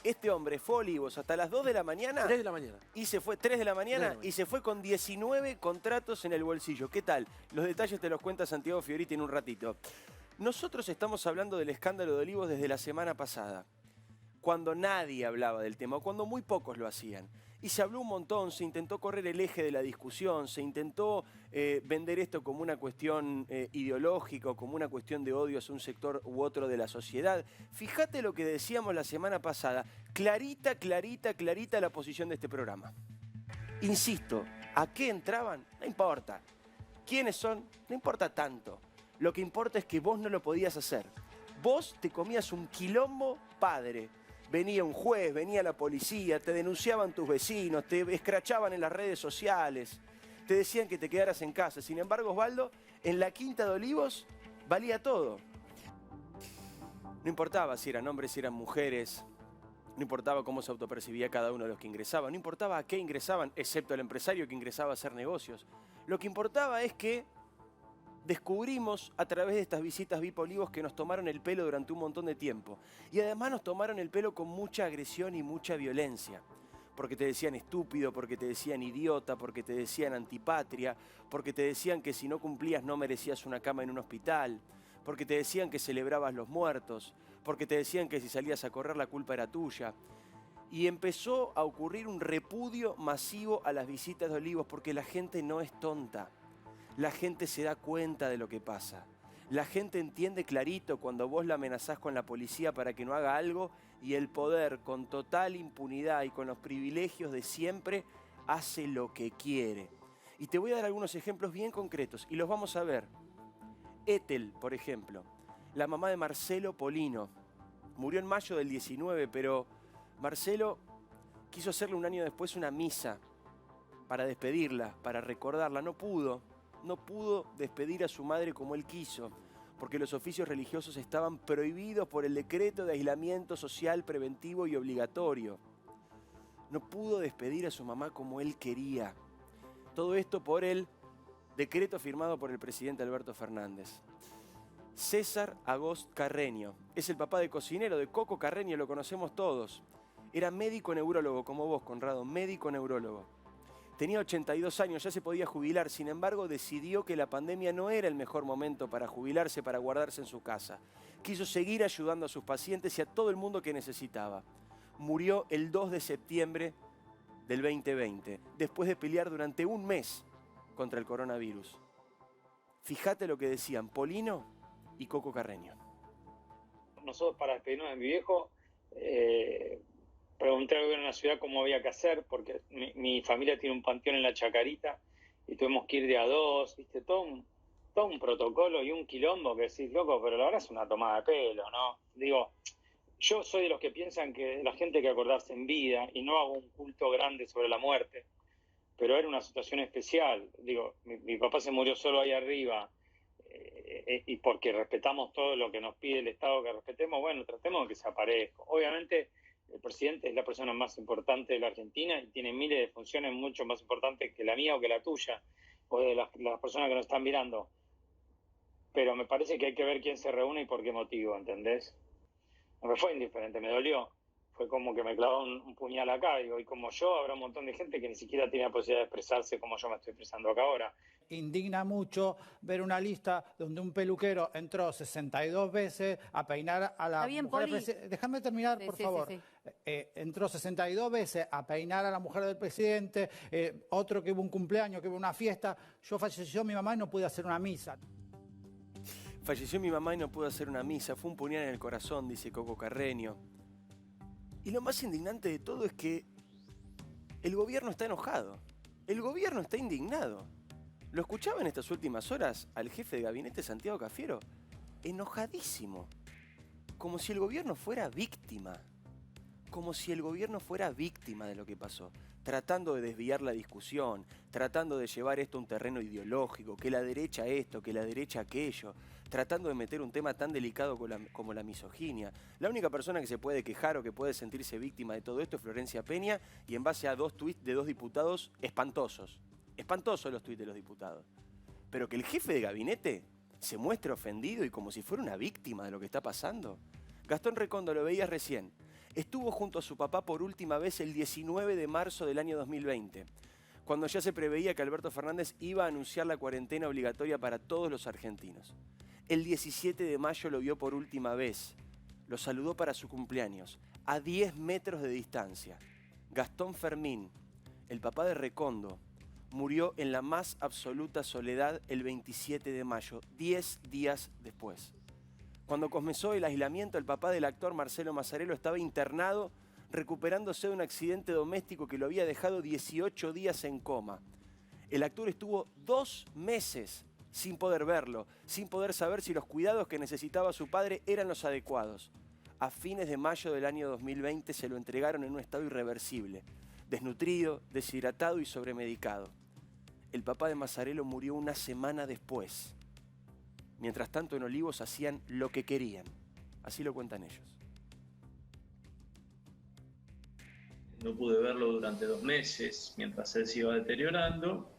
Este hombre fue a Olivos hasta las 2 de la mañana. 3 de la mañana. Y se fue 3 de la mañana, 3 de la mañana. y se fue con 19 contratos en el bolsillo. ¿Qué tal? Los detalles te los cuenta Santiago Fioriti en un ratito. Nosotros estamos hablando del escándalo de Olivos desde la semana pasada, cuando nadie hablaba del tema, o cuando muy pocos lo hacían. Y se habló un montón, se intentó correr el eje de la discusión, se intentó vender esto como una cuestión ideológica, como una cuestión de odio hacia un sector u otro de la sociedad. Fíjate lo que decíamos la semana pasada, clarita, clarita, clarita la posición de este programa. Insisto, ¿a qué entraban? No importa. ¿Quiénes son? No importa tanto. Lo que importa es que vos no lo podías hacer. Vos te comías un quilombo padre. Venía un juez, venía la policía, te denunciaban tus vecinos, te escrachaban en las redes sociales, te decían que te quedaras en casa. Sin embargo, Osvaldo, en la Quinta de Olivos valía todo. No importaba si eran hombres, si eran mujeres, no importaba cómo se autopercibía cada uno de los que ingresaban, no importaba a qué ingresaban, excepto el empresario que ingresaba a hacer negocios. Lo que importaba es que descubrimos a través de estas visitas VIP Olivos que nos tomaron el pelo durante un montón de tiempo. Y además nos tomaron el pelo con mucha agresión y mucha violencia. Porque te decían estúpido, porque te decían idiota, porque te decían antipatria, porque te decían que si no cumplías no merecías una cama en un hospital, porque te decían que celebrabas los muertos, porque te decían que si salías a correr la culpa era tuya. Y empezó a ocurrir un repudio masivo a las visitas de Olivos porque la gente no es tonta. La gente se da cuenta de lo que pasa. La gente entiende clarito cuando vos la amenazás con la policía para que no haga algo y el poder, con total impunidad y con los privilegios de siempre, hace lo que quiere. Y te voy a dar algunos ejemplos bien concretos y los vamos a ver. Ethel, por ejemplo, la mamá de Marcelo Polino, murió en mayo del 19, pero Marcelo quiso hacerle un año después una misa para despedirla, para recordarla. No pudo despedir a su madre como él quiso, porque los oficios religiosos estaban prohibidos por el decreto de aislamiento social preventivo y obligatorio. No pudo despedir a su mamá como él quería. Todo esto por el decreto firmado por el presidente Alberto Fernández. César Agost Carreño es el papá de cocinero de Coco Carreño, lo conocemos todos. Era médico neurólogo como vos, Conrado, médico neurólogo. Tenía 82 años, ya se podía jubilar, sin embargo decidió que la pandemia no era el mejor momento para jubilarse, para guardarse en su casa. Quiso seguir ayudando a sus pacientes y a todo el mundo que necesitaba. Murió el 2 de septiembre del 2020, después de pelear durante un mes contra el coronavirus. Fíjate lo que decían Polino y Coco Carreño. Nosotros, para despedirnos de mi viejo, pregunté al gobierno de la ciudad cómo había que hacer, porque mi familia tiene un panteón en la Chacarita y tuvimos que ir de a dos, ¿viste? Todo un protocolo y un quilombo que decís, loco, pero la verdad es una tomada de pelo, ¿no? Digo, yo soy de los que piensan que la gente hay que acordarse en vida y no hago un culto grande sobre la muerte, pero era una situación especial. Digo, mi papá se murió solo ahí arriba y porque respetamos todo lo que nos pide el Estado que respetemos, bueno, tratemos de que se aparezca. Obviamente, el presidente es la persona más importante de la Argentina y tiene miles de funciones mucho más importantes que la mía o que la tuya, o de las personas que nos están mirando. Pero me parece que hay que ver quién se reúne y por qué motivo, ¿entendés? No me fue indiferente, me dolió. Fue como que me clavó un puñal acá. Digo, y como yo, habrá un montón de gente que ni siquiera tiene la posibilidad de expresarse como yo me estoy expresando acá ahora. Indigna mucho ver una lista donde un peluquero entró 62 veces a peinar a la mujer del presidente. Déjame terminar, por favor. Sí. Entró 62 veces a peinar a la mujer del presidente, otro que hubo un cumpleaños, que hubo una fiesta. Falleció mi mamá y no pude hacer una misa. Falleció mi mamá y no pude hacer una misa. Fue un puñal en el corazón, dice Coco Carreño. Y lo más indignante de todo es que el gobierno está enojado. El gobierno está indignado. ¿Lo escuchaba en estas últimas horas al jefe de gabinete, Santiago Cafiero? Enojadísimo. Como si el gobierno fuera víctima. Como si el gobierno fuera víctima de lo que pasó. Tratando de desviar la discusión, tratando de llevar esto a un terreno ideológico, que la derecha esto, que la derecha aquello, tratando de meter un tema tan delicado como la misoginia. La única persona que se puede quejar o que puede sentirse víctima de todo esto es Florencia Peña, y en base a 2 tuits de 2 diputados espantosos. Espantosos los tuits de los diputados. Pero que el jefe de gabinete se muestre ofendido y como si fuera una víctima de lo que está pasando. Gastón Recondo, lo veías recién. Estuvo junto a su papá por última vez el 19 de marzo del año 2020, cuando ya se preveía que Alberto Fernández iba a anunciar la cuarentena obligatoria para todos los argentinos. El 17 de mayo lo vio por última vez. Lo saludó para su cumpleaños, a 10 metros de distancia. Gastón Fermín, el papá de Recondo, murió en la más absoluta soledad el 27 de mayo, 10 días después. Cuando comenzó el aislamiento, el papá del actor Marcelo Mazzarello estaba internado, recuperándose de un accidente doméstico que lo había dejado 18 días en coma. El actor estuvo 2 meses sin poder verlo, sin poder saber si los cuidados que necesitaba su padre eran los adecuados. A fines de mayo del año 2020 se lo entregaron en un estado irreversible, desnutrido, deshidratado y sobremedicado. El papá de Mazzarello murió una semana después. Mientras tanto, en Olivos hacían lo que querían. Así lo cuentan ellos. No pude verlo durante 2 meses, mientras él se iba deteriorando.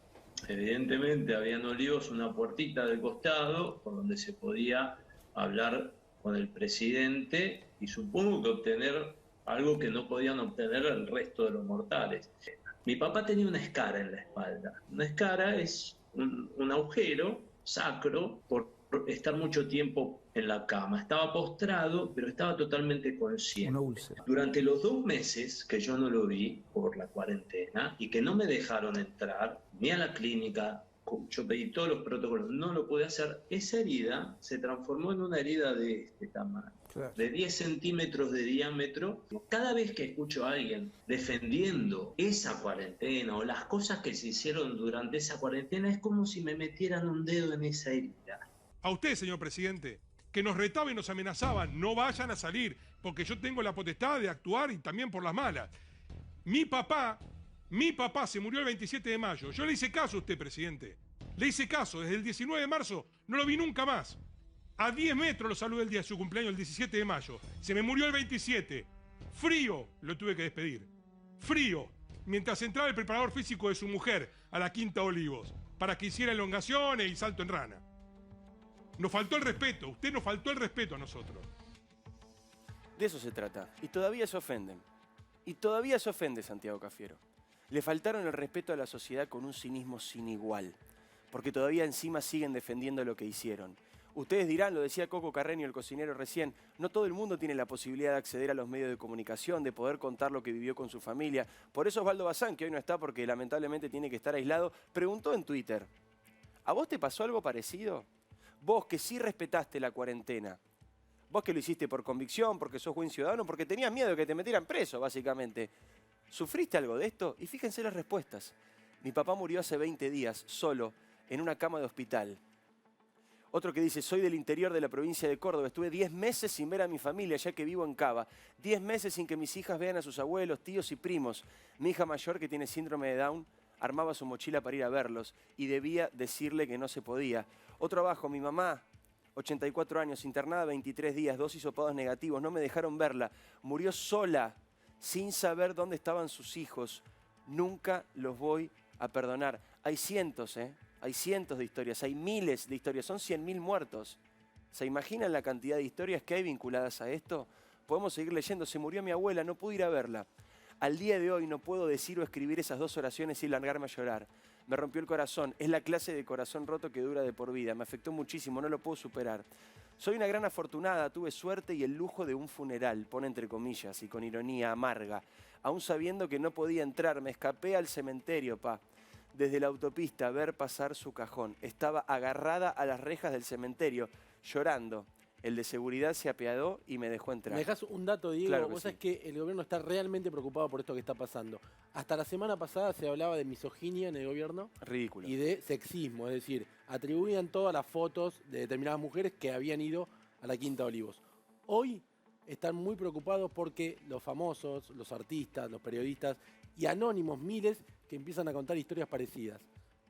Evidentemente había en Olivos una puertita del costado por donde se podía hablar con el presidente y supongo que obtener algo que no podían obtener el resto de los mortales. Mi papá tenía una escara en la espalda. Una escara es un agujero sacro por estar mucho tiempo en la cama. Estaba postrado, pero estaba totalmente consciente. Una úlcera. Durante los 2 meses que yo no lo vi por la cuarentena y que no me dejaron entrar ni a la clínica, yo pedí todos los protocolos, no lo pude hacer, esa herida se transformó en una herida de este tamaño, de 10 centímetros de diámetro. Cada vez que escucho a alguien defendiendo esa cuarentena o las cosas que se hicieron durante esa cuarentena, es como si me metieran un dedo en esa herida. A usted, señor presidente, que nos retaba y nos amenazaba, no vayan a salir, porque yo tengo la potestad de actuar y también por las malas. Mi papá se murió el 27 de mayo. Yo le hice caso a usted, presidente. Le hice caso. Desde el 19 de marzo no lo vi nunca más. A 10 metros lo saludé el día de su cumpleaños, el 17 de mayo. Se me murió el 27. Frío lo tuve que despedir. Frío. Mientras entraba el preparador físico de su mujer a la Quinta Olivos para que hiciera elongaciones y salto en rana. Nos faltó el respeto. Usted nos faltó el respeto a nosotros. De eso se trata. Y todavía se ofenden. Y todavía se ofende Santiago Cafiero. Le faltaron el respeto a la sociedad con un cinismo sin igual. Porque todavía encima siguen defendiendo lo que hicieron. Ustedes dirán, lo decía Coco Carreño, el cocinero recién, no todo el mundo tiene la posibilidad de acceder a los medios de comunicación, de poder contar lo que vivió con su familia. Por eso Osvaldo Bazán, que hoy no está porque lamentablemente tiene que estar aislado, preguntó en Twitter, ¿a vos te pasó algo parecido? Vos que sí respetaste la cuarentena, vos que lo hiciste por convicción, porque sos buen ciudadano, porque tenías miedo de que te metieran preso, básicamente. ¿Sufriste algo de esto? Y fíjense las respuestas. Mi papá murió hace 20 días, solo, en una cama de hospital. Otro que dice, soy del interior de la provincia de Córdoba, estuve 10 meses sin ver a mi familia, ya que vivo en Cava. 10 meses sin que mis hijas vean a sus abuelos, tíos y primos. Mi hija mayor, que tiene síndrome de Down, armaba su mochila para ir a verlos y debía decirle que no se podía. Otro abajo, mi mamá, 84 años, internada 23 días, 2 hisopados negativos, no me dejaron verla. Murió sola, sin saber dónde estaban sus hijos. Nunca los voy a perdonar. Hay cientos, Hay cientos de historias, hay miles de historias, son 100.000 muertos. ¿Se imaginan la cantidad de historias que hay vinculadas a esto? Podemos seguir leyendo, se murió mi abuela, no pude ir a verla. Al día de hoy no puedo decir o escribir esas 2 oraciones sin largarme a llorar. Me rompió el corazón, es la clase de corazón roto que dura de por vida, me afectó muchísimo, no lo puedo superar. Soy una gran afortunada, tuve suerte y el lujo de un funeral, pone entre comillas y con ironía amarga. Aún sabiendo que no podía entrar, me escapé al cementerio, pa. Desde la autopista, ver pasar su cajón. Estaba agarrada a las rejas del cementerio, llorando. El de seguridad se apiadó y me dejó entrar. Me dejás un dato, Diego. Claro que vos sabés sí. que el gobierno está realmente preocupado por esto que está pasando. Hasta la semana pasada se hablaba de misoginia en el gobierno. Ridículo. Y de sexismo, es decir, atribuían todas las fotos de determinadas mujeres que habían ido a la Quinta Olivos. Hoy están muy preocupados porque los famosos, los artistas, los periodistas y anónimos miles que empiezan a contar historias parecidas.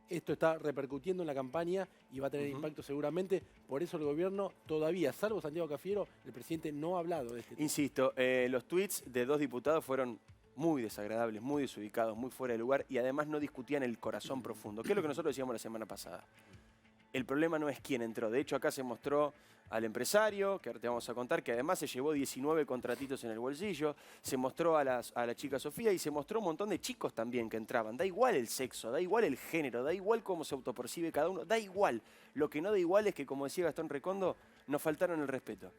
Esto está repercutiendo en la campaña y va a tener impacto seguramente. Por eso el gobierno todavía, salvo Santiago Cafiero, el presidente no ha hablado de este tema. Insisto, los tweets de 2 diputados fueron muy desagradables, muy desubicados, muy fuera de lugar y además no discutían el corazón profundo, que es lo que nosotros decíamos la semana pasada. El problema no es quién entró. De hecho, acá se mostró al empresario, que ahora te vamos a contar, que además se llevó 19 contratitos en el bolsillo. Se mostró a la chica Sofía y se mostró un montón de chicos también que entraban. Da igual el sexo, da igual el género, da igual cómo se autopercibe cada uno, da igual. Lo que no da igual es que, como decía Gastón Recondo, nos faltaron el respeto.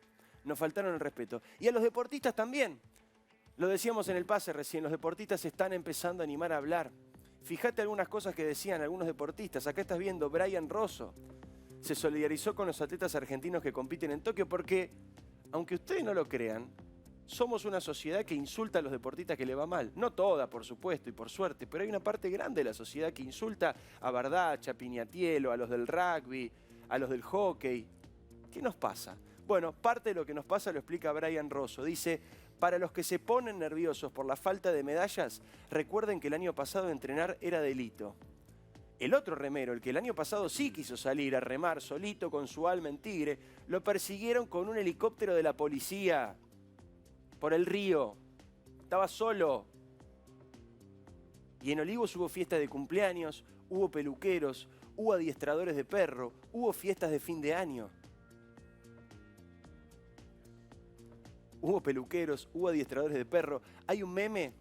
Nos faltaron el respeto. Y a los deportistas también. Lo decíamos en el pase recién, los deportistas se están empezando a animar a hablar. Fíjate algunas cosas que decían algunos deportistas. Acá estás viendo Brian Rosso. Se solidarizó con los atletas argentinos que compiten en Tokio porque, aunque ustedes no lo crean, somos una sociedad que insulta a los deportistas que le va mal. No toda, por supuesto, y por suerte, pero hay una parte grande de la sociedad que insulta a Bardach, a Piñatielo, a los del rugby, a los del hockey. ¿Qué nos pasa? Bueno, parte de lo que nos pasa lo explica Brian Rosso. Dice, para los que se ponen nerviosos por la falta de medallas, recuerden que el año pasado entrenar era delito. El otro remero, el que el año pasado sí quiso salir a remar solito con su alma en tigre, lo persiguieron con un helicóptero de la policía por el río. Estaba solo. Y en Olivos hubo fiestas de cumpleaños, hubo peluqueros, hubo adiestradores de perro, hubo fiestas de fin de año. Hubo peluqueros, hubo adiestradores de perro. Hay un meme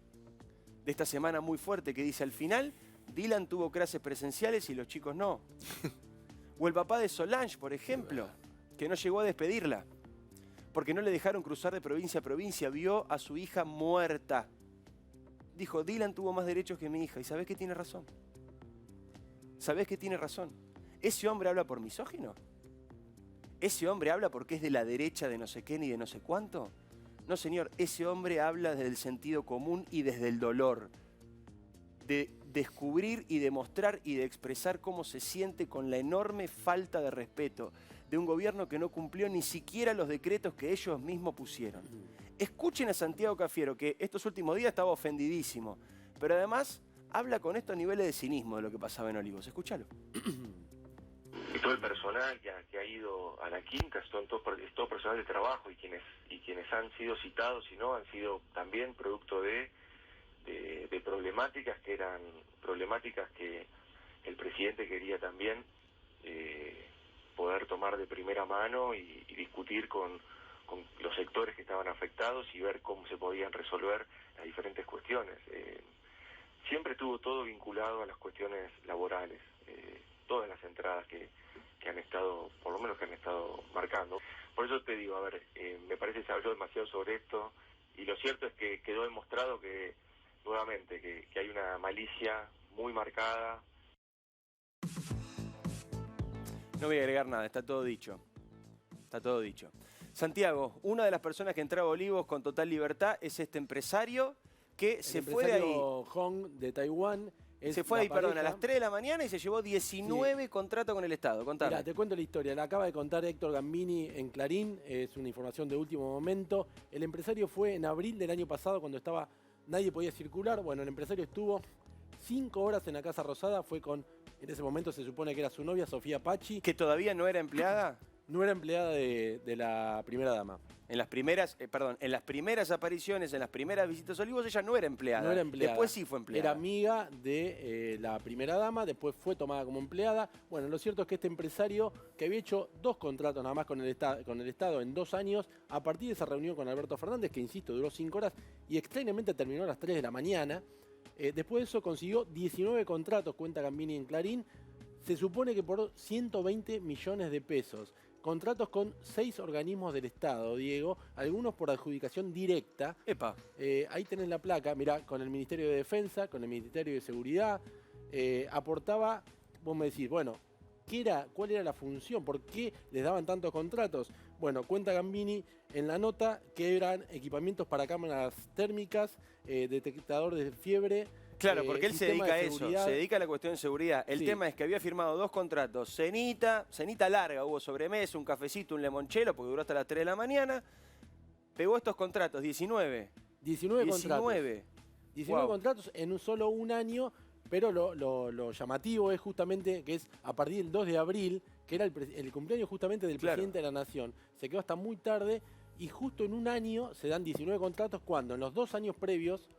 de esta semana muy fuerte que dice, al final, Dylan tuvo clases presenciales y los chicos no. O el papá de Solange, por ejemplo, que no llegó a despedirla, porque no le dejaron cruzar de provincia a provincia, vio a su hija muerta. Dijo, Dylan tuvo más derechos que mi hija. ¿Y sabés que tiene razón? ¿Sabés que tiene razón? ¿Ese hombre habla por misógino? ¿Ese hombre habla porque es de la derecha de no sé qué ni de no sé cuánto? No, señor, ese hombre habla desde el sentido común y desde el dolor. De descubrir y demostrar y de expresar cómo se siente con la enorme falta de respeto de un gobierno que no cumplió ni siquiera los decretos que ellos mismos pusieron. Escuchen a Santiago Cafiero, que estos últimos días estaba ofendidísimo, pero además habla con estos niveles de cinismo de lo que pasaba en Olivos. Escúchalo. Y todo el personal que ha ido a la quinta, es todo personal de trabajo y quienes han sido citados y no han sido también producto de problemáticas que eran problemáticas que el presidente quería también poder tomar de primera mano y discutir con los sectores que estaban afectados y ver cómo se podían resolver las diferentes cuestiones. Siempre estuvo todo vinculado a las cuestiones laborales, todas las entradas que han estado, por lo menos que han estado marcando. Por eso te digo, a ver, me parece que se habló demasiado sobre esto y lo cierto es que quedó demostrado que, nuevamente, que hay una malicia muy marcada. No voy a agregar nada, está todo dicho. Está todo dicho. Santiago, una de las personas que entraba a Olivos con total libertad es este empresario que se fue de ahí. Hong de Taiwán. Se fue ahí, perdón, a las 3 de la mañana y se llevó 19 contratos con el Estado. Contame. Mirá, te cuento la historia. La acaba de contar Héctor Gambini en Clarín. Es una información de último momento. El empresario fue en abril del año pasado cuando nadie podía circular. Bueno, el empresario estuvo 5 horas en la Casa Rosada. Fue con, en ese momento se supone que era su novia, Sofía Pachi. ¿Que todavía no era empleada? No era empleada de la primera dama. En las primeras apariciones, en las primeras visitas a Olivos, ella no era empleada. No era empleada. Después sí fue empleada. Era amiga de la primera dama, después fue tomada como empleada. Bueno, lo cierto es que este empresario, que había hecho 2 contratos nada más con el Estado en 2 años, a partir de esa reunión con Alberto Fernández, que insisto, duró 5 horas y extrañamente terminó a las 3 de la mañana, después de eso consiguió 19 contratos, cuenta Gambini en Clarín, se supone que por 120 millones de pesos. Contratos con 6 organismos del Estado, Diego, algunos por adjudicación directa. Epa. Ahí tenés la placa, mirá, con el Ministerio de Defensa, con el Ministerio de Seguridad, aportaba, vos me decís, bueno, ¿cuál era la función? ¿Por qué les daban tantos contratos? Bueno, cuenta Gambini en la nota que eran equipamientos para cámaras térmicas, detectador de fiebre. Claro, porque él se dedica a eso, se dedica a la cuestión de seguridad. El tema es que había firmado 2 contratos, cenita larga, hubo sobremesa, un cafecito, un limonchelo, porque duró hasta las 3 de la mañana. Pegó estos contratos, 19 contratos. 19 contratos en solo un año, pero lo llamativo es justamente que es a partir del 2 de abril, que era el cumpleaños justamente del presidente de la Nación. Se quedó hasta muy tarde y justo en un año se dan 19 contratos cuando en los 2 años previos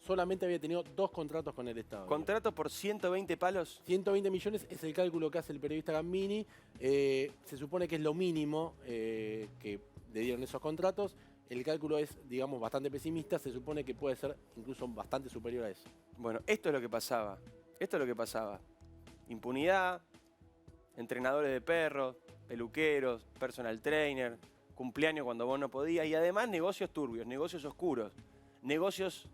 solamente había tenido 2 contratos con el Estado. ¿Contratos por 120 palos? 120 millones es el cálculo que hace el periodista Gambini. Se supone que es lo mínimo que le dieron esos contratos. El cálculo es, digamos, bastante pesimista. Se supone que puede ser incluso bastante superior a eso. Bueno, esto es lo que pasaba. Esto es lo que pasaba. Impunidad, entrenadores de perros, peluqueros, personal trainer, cumpleaños cuando vos no podías y además negocios turbios, negocios oscuros, negocios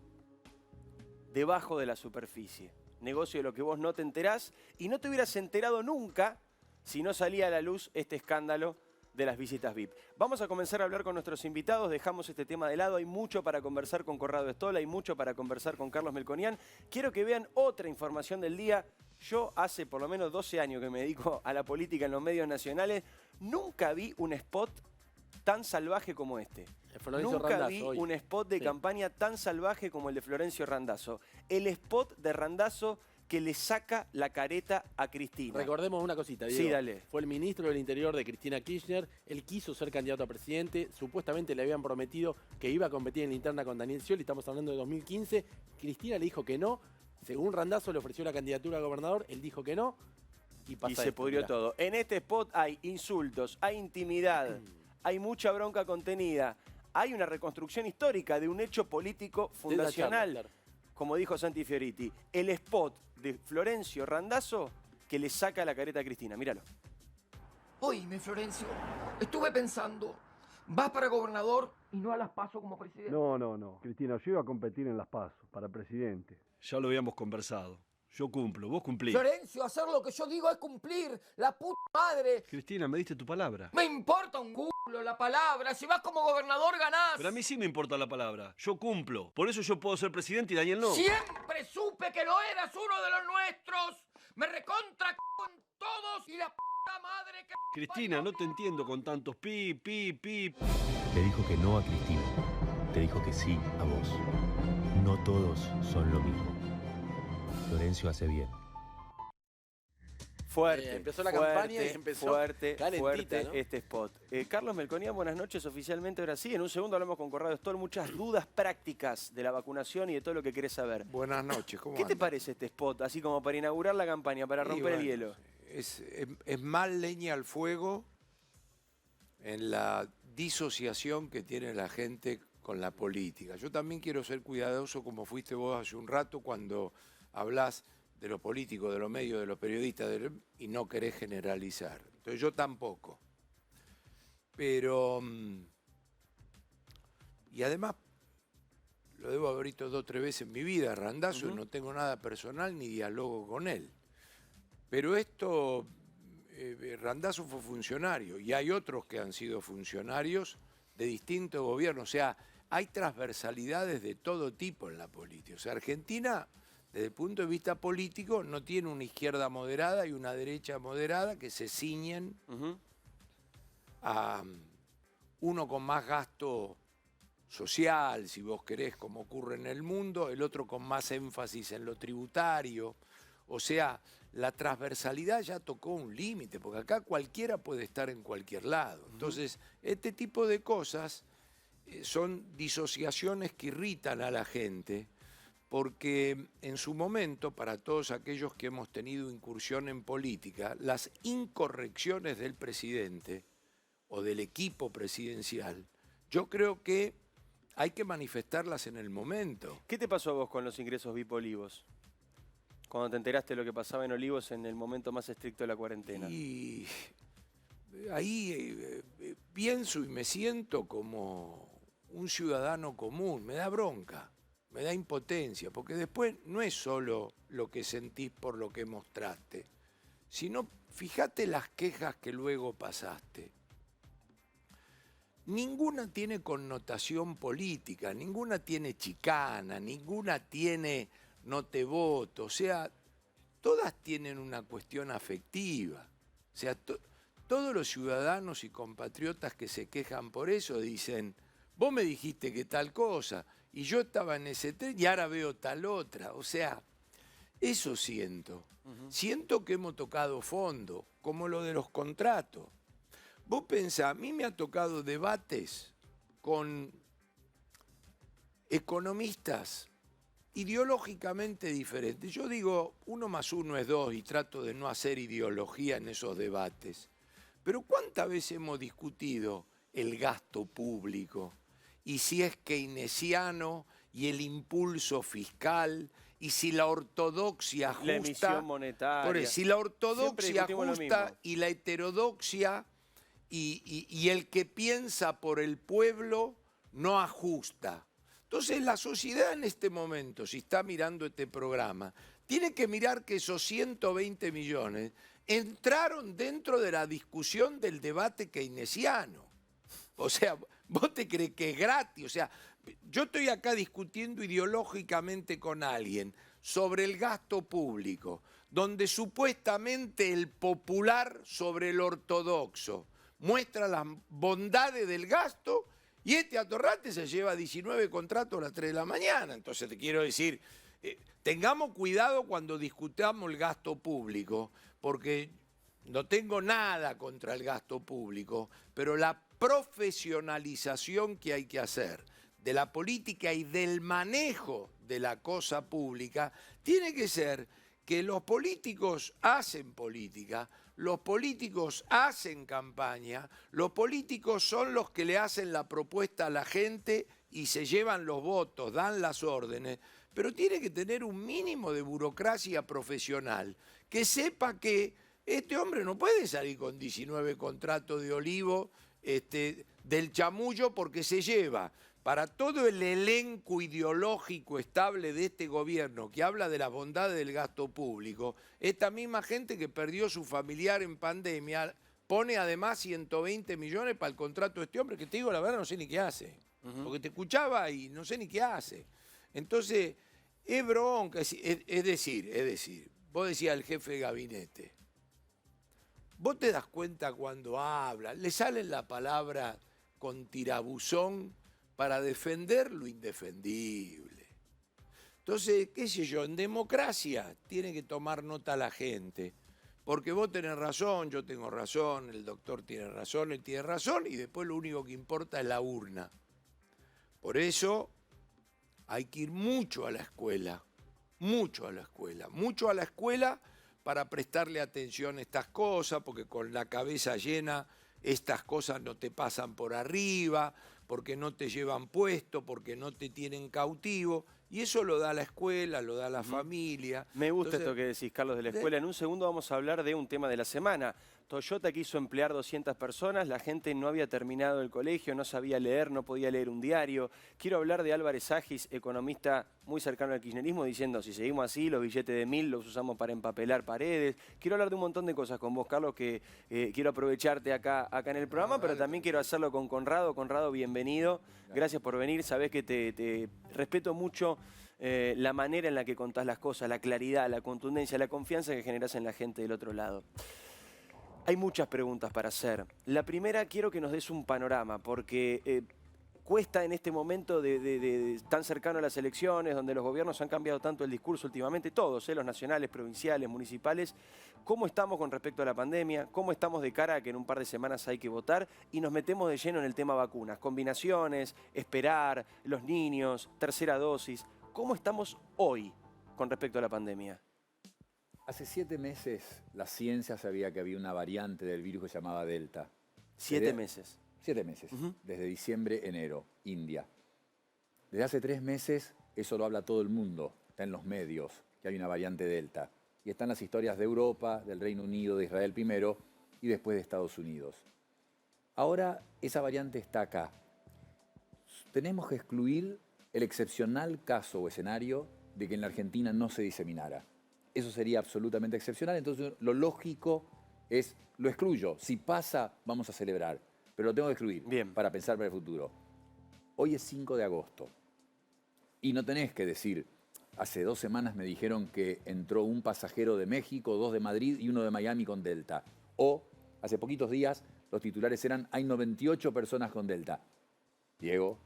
debajo de la superficie, negocio de lo que vos no te enterás y no te hubieras enterado nunca si no salía a la luz este escándalo de las visitas VIP. Vamos a comenzar a hablar con nuestros invitados, dejamos este tema de lado, hay mucho para conversar con Corrado Stoll, hay mucho para conversar con Carlos Melconian. Quiero que vean otra información del día. Yo hace por lo menos 12 años que me dedico a la política en los medios nacionales, nunca vi un spot tan salvaje como este. Nunca vi un spot de campaña tan salvaje como el de Florencio Randazzo. El spot de Randazzo que le saca la careta a Cristina. Recordemos una cosita, Diego. Sí, dale. Fue el ministro del Interior de Cristina Kirchner. Él quiso ser candidato a presidente. Supuestamente le habían prometido que iba a competir en la interna con Daniel Scioli. Estamos hablando de 2015. Cristina le dijo que no. Según Randazzo le ofreció la candidatura a gobernador. Él dijo que no. Y se pudrió todo. En este spot hay insultos, hay intimidad, hay mucha bronca contenida. Hay una reconstrucción histórica de un hecho político fundacional. Claro. Como dijo Santi Fioriti, el spot de Florencio Randazzo que le saca la careta a Cristina. Míralo. Oíme, Florencio, estuve pensando, vas para gobernador y no a las PASO como presidente. No, Cristina, yo iba a competir en las PASO para presidente. Ya lo habíamos conversado. Yo cumplo, vos cumplís. Florencio, hacer lo que yo digo es cumplir. La puta madre. Cristina, me diste tu palabra. Me importa un culo la palabra. Si vas como gobernador, ganás. Pero a mí sí me importa la palabra. Yo cumplo. Por eso yo puedo ser presidente y Daniel no. Siempre supe que lo eras uno de los nuestros. Me recontra con todos y la puta madre que... Cristina, no te entiendo con tantos pi. Le dijo que no a Cristina. Te dijo que sí a vos. No todos son lo mismo. Florencio hace bien. Fuerte, empezó la campaña y empezó fuerte ¿no? este spot. Carlos Melconian, buenas noches oficialmente, ahora sí. En un segundo hablamos con Corrado Stoll, muchas dudas prácticas de la vacunación y de todo lo que querés saber. Buenas noches, ¿cómo ¿Qué anda? te parece este spot, así como para inaugurar la campaña, para romper el hielo? Es más leña al fuego en la disociación que tiene la gente con la política. Yo también quiero ser cuidadoso como fuiste vos hace un rato cuando hablás de los políticos, de los medios, de los periodistas y no querés generalizar. Entonces yo tampoco. Pero, y además, lo debo haber visto 2 o 3 veces en mi vida, Randazzo, y no tengo nada personal ni diálogo con él. Pero esto, Randazzo fue funcionario y hay otros que han sido funcionarios de distintos gobiernos. O sea, hay transversalidades de todo tipo en la política. O sea, Argentina, desde el punto de vista político, no tiene una izquierda moderada y una derecha moderada que se ciñen a uno con más gasto social, si vos querés, como ocurre en el mundo, el otro con más énfasis en lo tributario. O sea, la transversalidad ya tocó un límite, porque acá cualquiera puede estar en cualquier lado. Entonces, este tipo de cosas son disociaciones que irritan a la gente, porque en su momento, para todos aquellos que hemos tenido incursión en política, las incorrecciones del presidente o del equipo presidencial, yo creo que hay que manifestarlas en el momento. ¿Qué te pasó a vos con los ingresos VIP Olivos? Cuando te enteraste de lo que pasaba en Olivos en el momento más estricto de la cuarentena. Y ahí pienso y me siento como un ciudadano común, me da bronca. Me da impotencia, porque después no es solo lo que sentís por lo que mostraste, sino fíjate las quejas que luego pasaste. Ninguna tiene connotación política, ninguna tiene chicana, ninguna tiene no te voto, o sea, todas tienen una cuestión afectiva. O sea, todos los ciudadanos y compatriotas que se quejan por eso dicen, vos me dijiste que tal cosa, y yo estaba en ese tren y ahora veo tal otra. O sea, eso siento. Siento que hemos tocado fondo, como lo de los contratos. Vos pensás, a mí me ha tocado debates con economistas ideológicamente diferentes. Yo digo 1 más 1 es 2 y trato de no hacer ideología en esos debates. Pero ¿cuántas veces hemos discutido el gasto público? Y si es keynesiano y el impulso fiscal, y si la ortodoxia justa, la emisión monetaria. Si la ortodoxia justa y la heterodoxia y el que piensa por el pueblo no ajusta. Entonces la sociedad en este momento, si está mirando este programa, tiene que mirar que esos 120 millones entraron dentro de la discusión del debate keynesiano. O sea, vos te crees que es gratis. O sea, yo estoy acá discutiendo ideológicamente con alguien sobre el gasto público, donde supuestamente el popular sobre el ortodoxo muestra las bondades del gasto y este atorrante se lleva 19 contratos a las 3 de la mañana. Entonces te quiero decir, tengamos cuidado cuando discutamos el gasto público, porque no tengo nada contra el gasto público, pero la profesionalización que hay que hacer de la política y del manejo de la cosa pública tiene que ser que los políticos hacen política, los políticos hacen campaña, los políticos son los que le hacen la propuesta a la gente y se llevan los votos, dan las órdenes, pero tiene que tener un mínimo de burocracia profesional, que sepa que este hombre no puede salir con 19 contratos de olivo del chamullo porque se lleva para todo el elenco ideológico estable de este gobierno que habla de las bondades del gasto público, esta misma gente que perdió su familiar en pandemia pone además 120 millones para el contrato de este hombre, que te digo la verdad no sé ni qué hace, porque te escuchaba y no sé ni qué hace. Entonces, es bronca, es decir, vos decías al jefe de gabinete, vos te das cuenta cuando habla, le sale la palabra con tirabuzón para defender lo indefendible. Entonces, qué sé yo, en democracia tiene que tomar nota la gente, porque vos tenés razón, yo tengo razón, el doctor tiene razón, él tiene razón, y después lo único que importa es la urna. Por eso hay que ir mucho a la escuela, mucho a la escuela para prestarle atención a estas cosas, porque con la cabeza llena estas cosas no te pasan por arriba, porque no te llevan puesto, porque no te tienen cautivo, y eso lo da la escuela, lo da la familia. Me gusta esto que decís, Carlos, de la escuela. En un segundo vamos a hablar de un tema de la semana. Toyota quiso emplear 200 personas, la gente no había terminado el colegio, no sabía leer, no podía leer un diario. Quiero hablar de Álvarez Agis, economista muy cercano al kirchnerismo, diciendo si seguimos así, los billetes de 1000 los usamos para empapelar paredes. Quiero hablar de un montón de cosas con vos, Carlos, que quiero aprovecharte acá en el programa, pero también quiero hacerlo con Conrado. Conrado, bienvenido. Gracias por venir. Sabés que te respeto mucho la manera en la que contás las cosas, la claridad, la contundencia, la confianza que generás en la gente del otro lado. Hay muchas preguntas para hacer. La primera, quiero que nos des un panorama, porque cuesta en este momento tan cercano a las elecciones, donde los gobiernos han cambiado tanto el discurso últimamente, todos, los nacionales, provinciales, municipales. ¿Cómo estamos con respecto a la pandemia? ¿Cómo estamos de cara a que en un par de semanas hay que votar? Y nos metemos de lleno en el tema vacunas, combinaciones, esperar, los niños, tercera dosis. ¿Cómo estamos hoy con respecto a la pandemia? Hace 7 meses la ciencia sabía que había una variante del virus que se llamaba Delta. 7 meses. 7 meses, desde diciembre, enero, India. Desde hace 3 meses eso lo habla todo el mundo, está en los medios, que hay una variante Delta. Y están las historias de Europa, del Reino Unido, de Israel primero y después de Estados Unidos. Ahora esa variante está acá. Tenemos que excluir el excepcional caso o escenario de que en la Argentina no se diseminara. Eso sería absolutamente excepcional, entonces lo lógico es, lo excluyo. Si pasa, vamos a celebrar, pero lo tengo que excluir para pensar para el futuro. Hoy es 5 de agosto y no tenés que decir, hace 2 semanas me dijeron que entró un pasajero de México, 2 de Madrid y 1 de Miami con Delta. O, hace poquitos días, los titulares eran, hay 98 personas con Delta. Diego,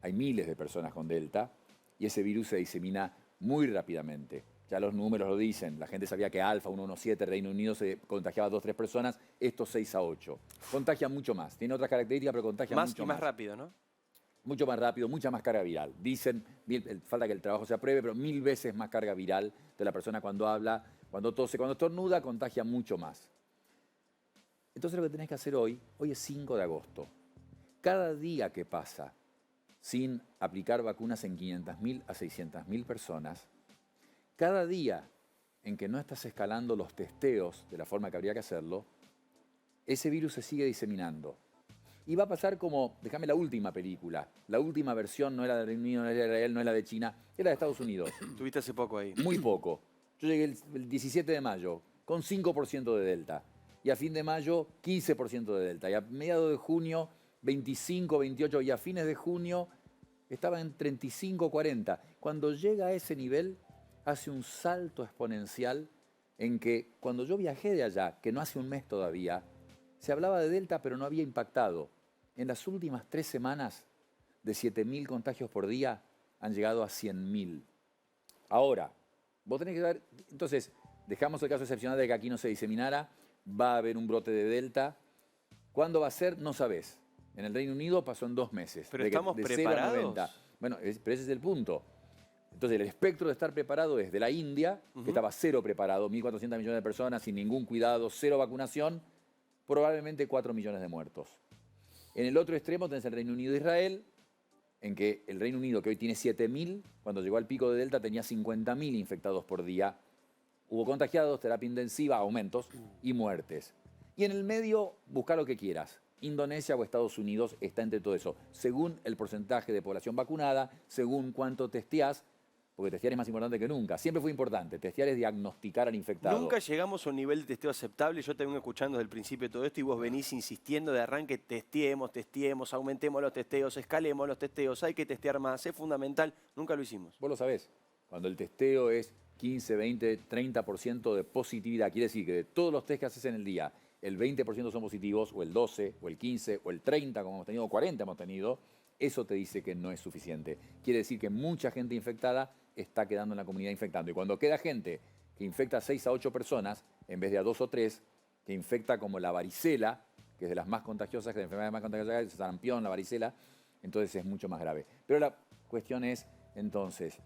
hay miles de personas con Delta y ese virus se disemina muy rápidamente. Ya los números lo dicen, la gente sabía que Alfa 117, Reino Unido se contagiaba a 2 o 3 personas, estos 6 a 8. Contagia mucho más, tiene otras características, pero contagia mucho más. Más rápido, ¿no? mucho más rápido, mucha más carga viral. Dicen, falta que el trabajo se apruebe, pero 1000 veces más carga viral de la persona cuando habla, cuando tose, cuando estornuda, contagia mucho más. Entonces lo que tenés que hacer hoy es 5 de agosto. Cada día que pasa sin aplicar vacunas en 500.000 a 600.000 personas, cada día en que no estás escalando los testeos de la forma que habría que hacerlo, ese virus se sigue diseminando. Y va a pasar como, déjame la última película, la última versión no era de Reino Unido, no era de Israel, no era de China, era de Estados Unidos. Tuviste hace poco ahí. Muy poco. Yo llegué el 17 de mayo con 5% de Delta. Y a fin de mayo, 15% de Delta. Y a mediados de junio, 25, 28. Y a fines de junio, estaba en 35, 40. Cuando llega a ese nivel, hace un salto exponencial en que cuando yo viajé de allá, que no hace un mes todavía, se hablaba de Delta, pero no había impactado. En las últimas 3 semanas, de 7.000 contagios por día, han llegado a 100.000. Ahora, vos tenés que ver... Entonces, dejamos el caso excepcional de que aquí no se diseminara, va a haber un brote de Delta. ¿Cuándo va a ser? No sabés. En el Reino Unido pasó en 2 meses. Pero estamos preparados. 0 a 90. Bueno, pero ese es el punto. Entonces, el espectro de estar preparado es de la India, que estaba 0 preparado, 1.400 millones de personas, sin ningún cuidado, 0 vacunación, probablemente 4 millones de muertos. En el otro extremo tenés el Reino Unido e Israel, en que el Reino Unido, que hoy tiene 7.000, cuando llegó al pico de Delta tenía 50.000 infectados por día. Hubo contagiados, terapia intensiva, aumentos y muertes. Y en el medio, busca lo que quieras. Indonesia o Estados Unidos está entre todo eso, según el porcentaje de población vacunada, según cuánto testeás, porque testear es más importante que nunca. Siempre fue importante, testear es diagnosticar al infectado. Nunca llegamos a un nivel de testeo aceptable. Yo te vengo escuchando desde el principio de todo esto y vos venís insistiendo de arranque, testeemos, aumentemos los testeos, escalemos los testeos, hay que testear más, es fundamental. Nunca lo hicimos. Vos lo sabés, cuando el testeo es 15, 20, 30% de positividad, quiere decir que de todos los test que haces en el día, el 20% son positivos, o el 12, o el 15, o el 30, como hemos tenido, o 40 hemos tenido, eso te dice que no es suficiente. Quiere decir que mucha gente infectada está quedando en la comunidad infectando. Y cuando queda gente que infecta a 6 a 8 personas, en vez de a 2 o 3, que infecta como la varicela, que es de las más contagiosas, que es la enfermedad más contagiosa, el sarampión, la varicela, entonces es mucho más grave. Pero la cuestión es, entonces,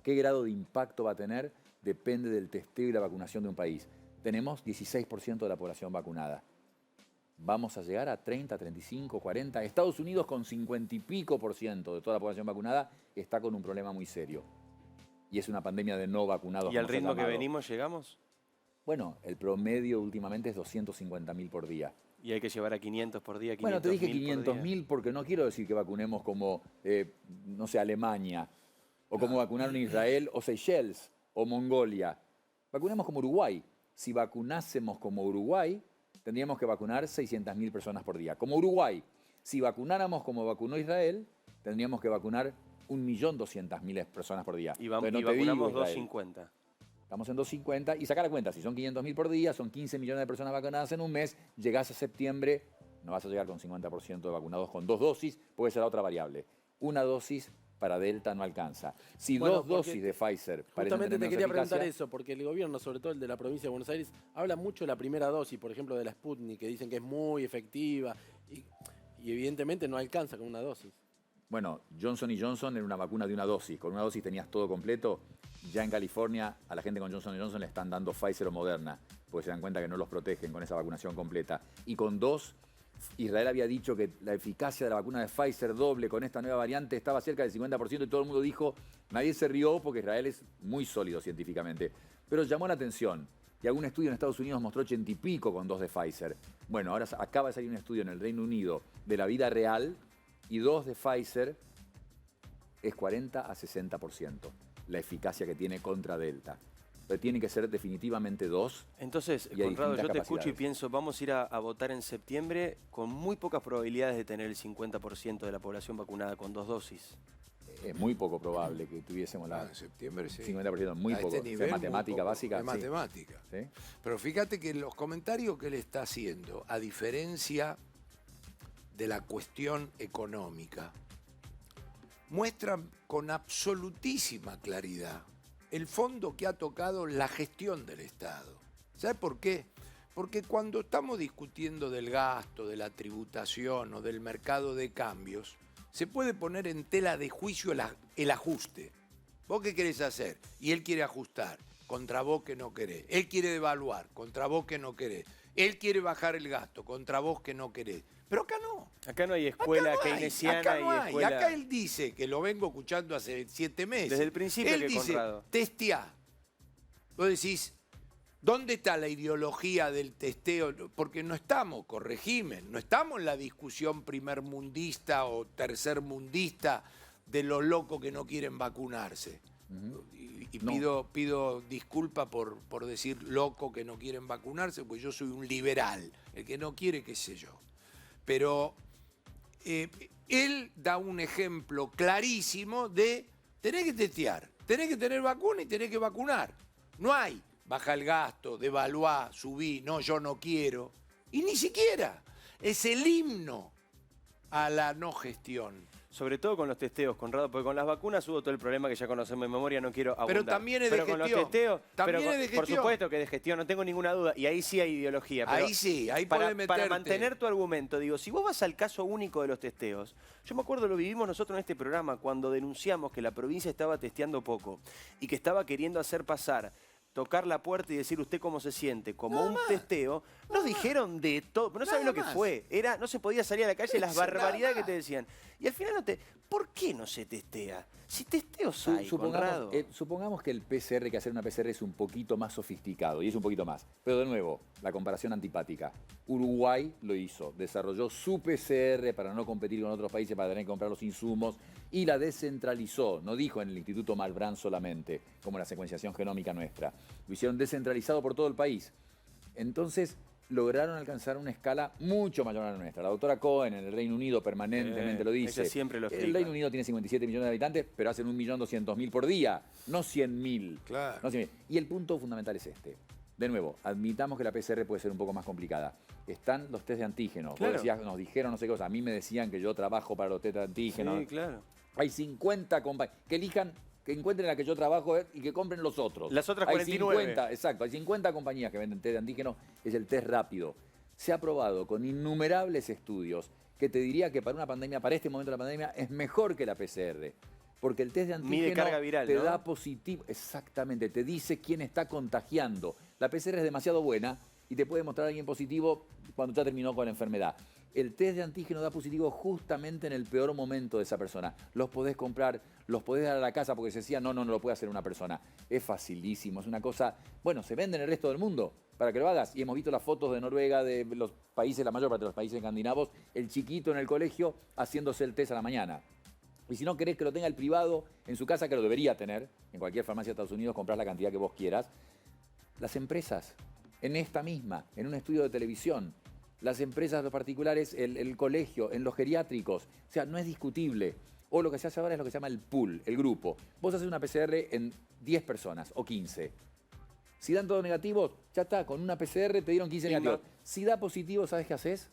¿qué grado de impacto va a tener? Depende del testeo y la vacunación de un país. Tenemos 16% de la población vacunada. Vamos a llegar a 30, 35, 40. Estados Unidos, con 50 y pico % de toda la población vacunada, está con un problema muy serio. Y es una pandemia de no vacunados. ¿Y al ritmo que venimos llegamos? Bueno, el promedio últimamente es 250.000 por día. Y hay que llevar a 500 por día, 500.000 Bueno, te dije 500.000 porque no quiero decir que vacunemos como, no sé, Alemania, o como vacunaron Israel, o Seychelles, o Mongolia. Vacunemos como Uruguay. Si vacunásemos como Uruguay, tendríamos que vacunar 600.000 personas por día. Como Uruguay. Si vacunáramos como vacunó Israel, tendríamos que vacunar 1.200.000 personas por día. Y vacunamos 250. Estamos en 250 y saca la cuenta, si son 500.000 por día, son 15 millones de personas vacunadas en un mes, llegás a septiembre, no vas a llegar con 50% de vacunados con 2 dosis, puede ser otra variable. Una dosis para Delta no alcanza. Si bueno, 2 dosis de Pfizer parecen justamente tener te quería eficacia, preguntar eso, porque el gobierno, sobre todo el de la provincia de Buenos Aires, habla mucho de la primera dosis, por ejemplo, de la Sputnik, que dicen que es muy efectiva y evidentemente no alcanza con una dosis. Bueno, Johnson & Johnson era una vacuna de una dosis. Con una dosis tenías todo completo. Ya en California a la gente con Johnson & Johnson le están dando Pfizer o Moderna, porque se dan cuenta que no los protegen con esa vacunación completa. Y con 2, Israel había dicho que la eficacia de la vacuna de Pfizer doble con esta nueva variante estaba cerca del 50% y todo el mundo dijo, nadie se rió porque Israel es muy sólido científicamente. Pero llamó la atención. Y algún estudio en Estados Unidos mostró 80 y pico con 2 de Pfizer. Bueno, ahora acaba de salir un estudio en el Reino Unido de la vida real y 2 de Pfizer es 40 a 60% la eficacia que tiene contra Delta. Pero tiene que ser definitivamente 2. Entonces, Conrado, yo te escucho y pienso, vamos a ir a votar en septiembre con muy pocas probabilidades de tener el 50% de la población vacunada con 2 dosis. Es muy poco probable que tuviésemos la en septiembre, sí. 50%, muy poco. Este nivel, matemática muy poco, básica. de matemática. ¿Sí? Pero fíjate que los comentarios que él está haciendo, a diferencia de la cuestión económica, muestran con absolutísima claridad el fondo que ha tocado la gestión del Estado. ¿Sabe por qué? Porque cuando estamos discutiendo del gasto, de la tributación o del mercado de cambios, se puede poner en tela de juicio el ajuste. ¿Vos qué querés hacer? Y él quiere ajustar, contra vos que no querés. Él quiere devaluar, contra vos que no querés. Él quiere bajar el gasto, contra vos que no querés. Pero acá no. Acá no hay escuela keynesiana acá no y hay. escuela... Acá él dice, que lo vengo escuchando hace 7 meses. Desde el principio él que dice, Conrado. testeá. Vos decís, ¿dónde está la ideología del testeo? Porque no estamos, corregime, no estamos en la discusión primermundista o tercermundista de los locos que no quieren vacunarse. Y pido disculpa por decir loco que no quieren vacunarse, porque yo soy un liberal, el que no quiere, qué sé yo. Pero él da un ejemplo clarísimo de tenés que testear, tenés que tener vacuna y tenés que vacunar. No hay baja el gasto, devaluá, subí, no, yo no quiero. Y ni siquiera es el himno a la no gestión. Sobre todo con los testeos, Conrado, porque con las vacunas hubo todo el problema que ya conocemos en memoria, no quiero abundar. Pero también es de gestión. Con los testeos, también es de gestión. Por supuesto que es de gestión, no tengo ninguna duda. Y ahí sí hay ideología. Pero ahí sí, ahí podés meterte. Para mantener tu argumento, digo, si vos vas al caso único de los testeos, yo me acuerdo, lo vivimos nosotros en este programa, cuando denunciamos que la provincia estaba testeando poco y que estaba queriendo hacer pasar, tocar la puerta y decir usted cómo se siente, como un testeo, nos dijeron de todo, no saben lo que fue, no se podía salir a la calle, las barbaridades que te decían. Y al final ¿por qué no se testea? Si testeos hay, Conrado. Supongamos que el PCR, que hacer una PCR es un poquito más sofisticado, y es un poquito más. Pero de nuevo, la comparación antipática. Uruguay lo hizo, desarrolló su PCR para no competir con otros países, para tener que comprar los insumos, y la descentralizó. No dijo en el Instituto Malbrán solamente, como la secuenciación genómica nuestra. Lo hicieron descentralizado por todo el país. Entonces lograron alcanzar una escala mucho mayor a la nuestra. La doctora Cohen en el Reino Unido permanentemente lo dice. Ella siempre lo explica. El Reino Unido tiene 57 millones de habitantes, pero hacen 1.200.000 por día, no 100.000. Claro. No 100.000. Y el punto fundamental es este. De nuevo, admitamos que la PCR puede ser un poco más complicada. Están los test de antígenos. Claro. Vos decías, nos dijeron no sé qué cosa. A mí me decían que yo trabajo para los test de antígenos. Sí, claro. Hay 50 compañías que elijan, que encuentren la que yo trabajo y que compren los otros. Las otras hay 49. 50, exacto, hay 50 compañías que venden test de antígenos, es el test rápido. Se ha probado con innumerables estudios que te diría que para una pandemia, para este momento de la pandemia, es mejor que la PCR. Porque el test de antígeno mide carga viral, te ¿no? da positivo, exactamente, te dice quién está contagiando. La PCR es demasiado buena y te puede mostrar a alguien positivo cuando ya terminó con la enfermedad. El test de antígeno da positivo justamente en el peor momento de esa persona. Los podés comprar, los podés dar a la casa porque se decía, no lo puede hacer una persona. Es facilísimo, es una cosa... Bueno, se vende en el resto del mundo para que lo hagas. Y hemos visto las fotos de Noruega, de los países, la mayor parte de los países escandinavos, el chiquito en el colegio haciéndose el test a la mañana. Y si no querés que lo tenga el privado en su casa, que lo debería tener, en cualquier farmacia de Estados Unidos, comprás la cantidad que vos quieras. Las empresas, en esta misma, en un estudio de televisión, las empresas, los particulares, el colegio, en los geriátricos. O sea, no es discutible. O lo que se hace ahora es lo que se llama el pool, el grupo. Vos haces una PCR en 10 personas o 15. Si dan todos negativos, ya está, con una PCR te dieron 15 negativos. Si da positivo, ¿sabes qué haces?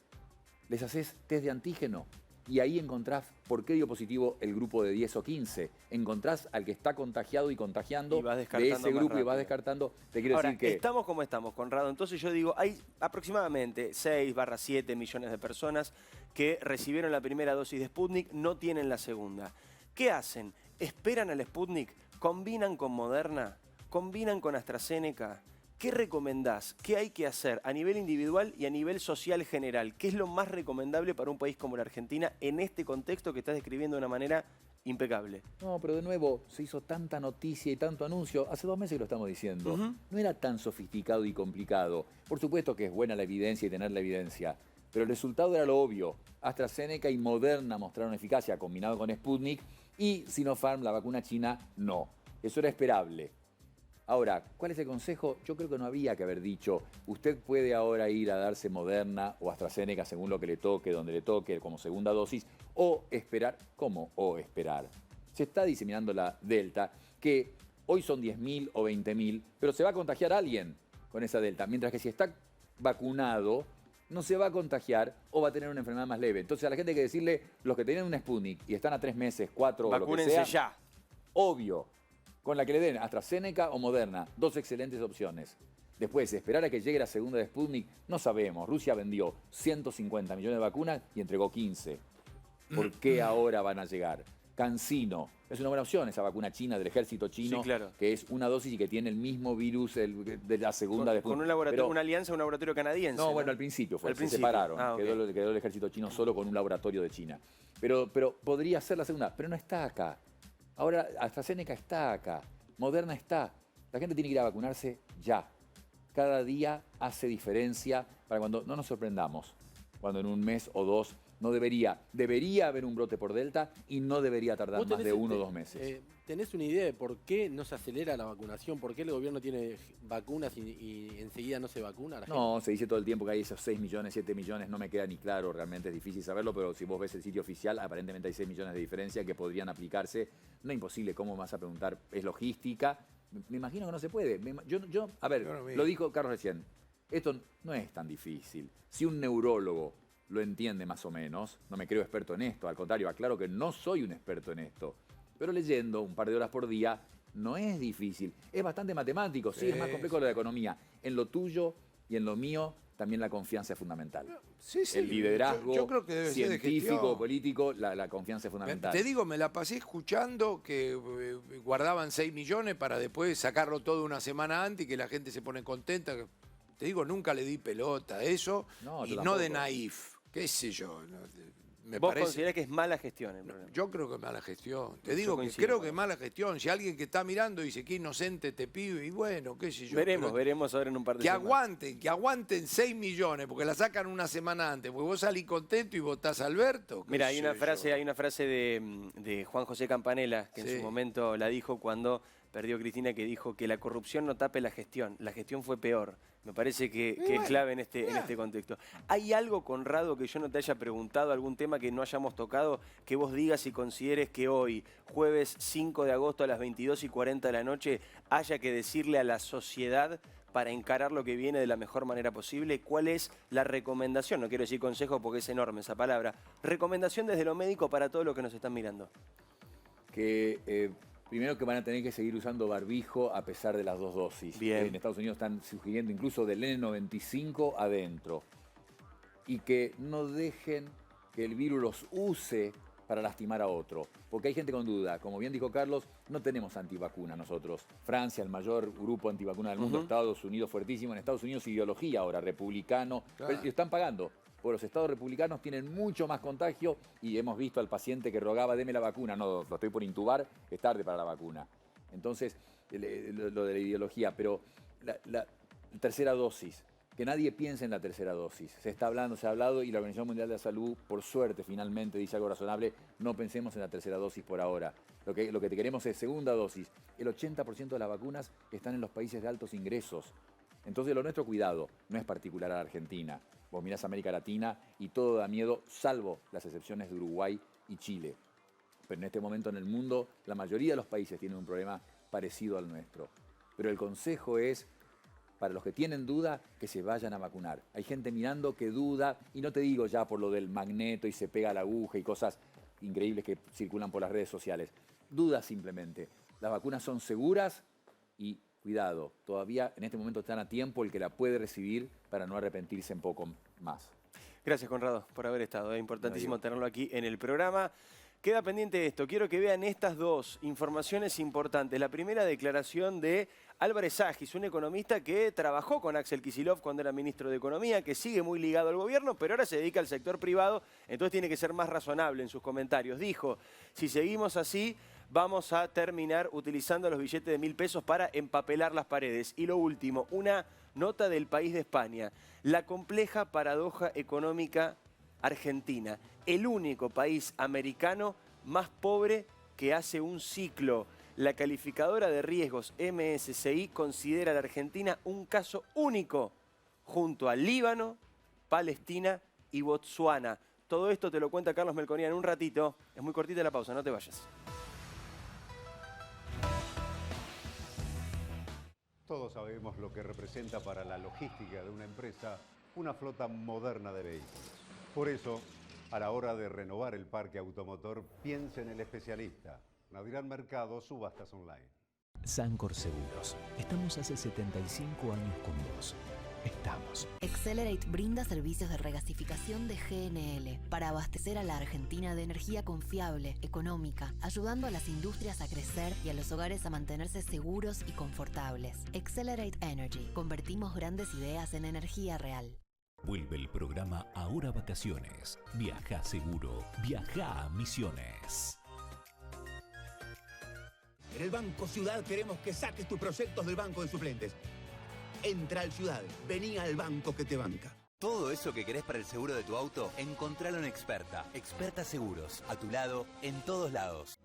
Les haces test de antígeno. Y ahí encontrás por qué dio positivo el grupo de 10 o 15. Encontrás al que está contagiado y contagiando de ese grupo y vas descartando. Te quiero decir que... Estamos como estamos, Conrado. Entonces yo digo, hay aproximadamente 6/7 millones de personas que recibieron la primera dosis de Sputnik, no tienen la segunda. ¿Qué hacen? ¿Esperan al Sputnik? ¿Combinan con Moderna? ¿Combinan con AstraZeneca? ¿Qué recomendás? ¿Qué hay que hacer a nivel individual y a nivel social general? ¿Qué es lo más recomendable para un país como la Argentina en este contexto que estás describiendo de una manera impecable? No, pero de nuevo, se hizo tanta noticia y tanto anuncio. Hace 2 meses que lo estamos diciendo. No era tan sofisticado y complicado. Por supuesto que es buena la evidencia y tener la evidencia. Pero el resultado era lo obvio. AstraZeneca y Moderna mostraron eficacia combinado con Sputnik y Sinopharm, la vacuna china, no. Eso era esperable. Ahora, ¿cuál es el consejo? Yo creo que no había que haber dicho, usted puede ahora ir a darse Moderna o AstraZeneca según lo que le toque, donde le toque, como segunda dosis, o esperar. ¿Cómo? O esperar. Se está diseminando la Delta, que hoy son 10.000 o 20.000, pero se va a contagiar a alguien con esa Delta, mientras que si está vacunado, no se va a contagiar o va a tener una enfermedad más leve. Entonces a la gente hay que decirle, los que tienen un Sputnik y están a 3 meses, 4 o lo que sea, ya. Obvio. Con la que le den AstraZeneca o Moderna, 2 excelentes opciones. Después, esperar a que llegue la segunda de Sputnik, no sabemos. Rusia vendió 150 millones de vacunas y entregó 15. ¿Por qué ahora van a llegar? CanSino, es una buena opción esa vacuna china del ejército chino, Sí, claro. que es una dosis y que tiene el mismo virus de la segunda después. Con un laboratorio, una alianza, un laboratorio canadiense. No, bueno, al principio fue, Al se principio. separaron, Ah, ok. quedó el ejército chino solo con un laboratorio de China. Pero podría ser la segunda, pero no está acá. Ahora AstraZeneca está acá, Moderna está. La gente tiene que ir a vacunarse ya. Cada día hace diferencia para cuando no nos sorprendamos, cuando en un mes o dos no debería haber un brote por Delta y no debería tardar más de 1 o 2 meses. ¿Tenés una idea de por qué no se acelera la vacunación? ¿Por qué el gobierno tiene vacunas y enseguida no se vacuna a la gente? No, se dice todo el tiempo que hay esos 6 millones, 7 millones, no me queda ni claro, realmente es difícil saberlo, pero si vos ves el sitio oficial, aparentemente hay 6 millones de diferencia que podrían aplicarse. No es imposible, ¿cómo me vas a preguntar? Es logística. Me imagino que no se puede. A ver, lo dijo Carlos recién, esto no es tan difícil. Si un neurólogo lo entiende más o menos, no me creo experto en esto, al contrario, aclaro que no soy un experto en esto, pero leyendo un par de horas por día no es difícil, es bastante matemático, sí, es más complejo lo de economía. En lo tuyo y en lo mío también la confianza es fundamental. Sí, el liderazgo yo creo que debe ser de científico, gestión. político, la confianza es fundamental. Te digo, me la pasé escuchando que guardaban 6 millones para después sacarlo todo una semana antes y que la gente se pone contenta. Te digo, nunca le di pelota a eso y no de naif. ¿Qué sé yo? ¿Vos considerás que es mala gestión el problema? Yo creo que es mala gestión. Te digo que creo que es mala gestión. Si alguien que está mirando dice que inocente te pibe, y bueno, qué sé yo. Veremos ahora en un par de semanas. Que aguanten 6 millones, porque la sacan una semana antes, porque vos salís contento y votás a Alberto. Mira, hay una frase de Juan José Campanella, que en su momento la dijo cuando perdió Cristina, que dijo que la corrupción no tape la gestión fue peor. Me parece que es clave en este contexto. ¿Hay algo, Conrado, que yo no te haya preguntado, algún tema que no hayamos tocado, que vos digas y consideres que hoy, jueves 5 de agosto a las 22:40 de la noche, haya que decirle a la sociedad para encarar lo que viene de la mejor manera posible? ¿Cuál es la recomendación? No quiero decir consejo porque es enorme esa palabra. Recomendación desde lo médico para todos los que nos están mirando. Que primero que van a tener que seguir usando barbijo a pesar de las 2 dosis. Bien. En Estados Unidos están sugiriendo incluso del N95 adentro. Y que no dejen que el virus los use para lastimar a otro. Porque hay gente con duda. Como bien dijo Carlos, no tenemos antivacuna nosotros. Francia, el mayor grupo antivacuna del mundo, Estados Unidos fuertísimo. En Estados Unidos ideología ahora, republicano. Claro. Pero están pagando. Porque los estados republicanos tienen mucho más contagio y hemos visto al paciente que rogaba, deme la vacuna, no, lo estoy por intubar, es tarde para la vacuna. Entonces, lo de la ideología, pero la tercera dosis, que nadie piense en la tercera dosis. Se ha hablado y la Organización Mundial de la Salud, por suerte, finalmente dice algo razonable, no pensemos en la tercera dosis por ahora. Lo que queremos es segunda dosis. El 80% de las vacunas están en los países de altos ingresos. Entonces, lo nuestro, cuidado, no es particular a la Argentina. Vos mirás América Latina y todo da miedo, salvo las excepciones de Uruguay y Chile. Pero en este momento en el mundo, la mayoría de los países tienen un problema parecido al nuestro. Pero el consejo es, para los que tienen duda, que se vayan a vacunar. Hay gente mirando que duda, y no te digo ya por lo del magneto y se pega la aguja y cosas increíbles que circulan por las redes sociales. Duda simplemente. Las vacunas son seguras y cuidado, todavía en este momento están a tiempo el que la puede recibir para no arrepentirse un poco más. Gracias, Conrado, por haber estado. Es importantísimo tenerlo aquí en el programa. Queda pendiente esto. Quiero que vean estas dos informaciones importantes. La primera, declaración de Álvarez Agis, un economista que trabajó con Axel Kicillof cuando era ministro de Economía, que sigue muy ligado al gobierno, pero ahora se dedica al sector privado, entonces tiene que ser más razonable en sus comentarios. Dijo, si seguimos así, vamos a terminar utilizando los billetes de 1.000 pesos para empapelar las paredes. Y lo último, una nota del País de España. La compleja paradoja económica argentina. El único país americano más pobre que hace un ciclo. La calificadora de riesgos MSCI considera a la Argentina un caso único junto a Líbano, Palestina y Botsuana. Todo esto te lo cuenta Carlos Melconian en un ratito. Es muy cortita la pausa, no te vayas. Todos sabemos lo que representa para la logística de una empresa una flota moderna de vehículos. Por eso, a la hora de renovar el parque automotor, piense en el especialista. Nadirán Mercado, subastas online. Sancor Seguros. Estamos hace 75 años con vos. estamos. Accelerate brinda servicios de regasificación de GNL para abastecer a la Argentina de energía confiable, económica, ayudando a las industrias a crecer y a los hogares a mantenerse seguros y confortables. Accelerate Energy. Convertimos grandes ideas en energía real. Vuelve el programa Ahora Vacaciones. Viaja seguro. Viaja a Misiones. En el Banco Ciudad queremos que saques tus proyectos del banco de suplentes. Entra al Ciudad, vení al banco que te banca. Todo eso que querés para el seguro de tu auto, encontralo en Experta. Experta Seguros, a tu lado, en todos lados.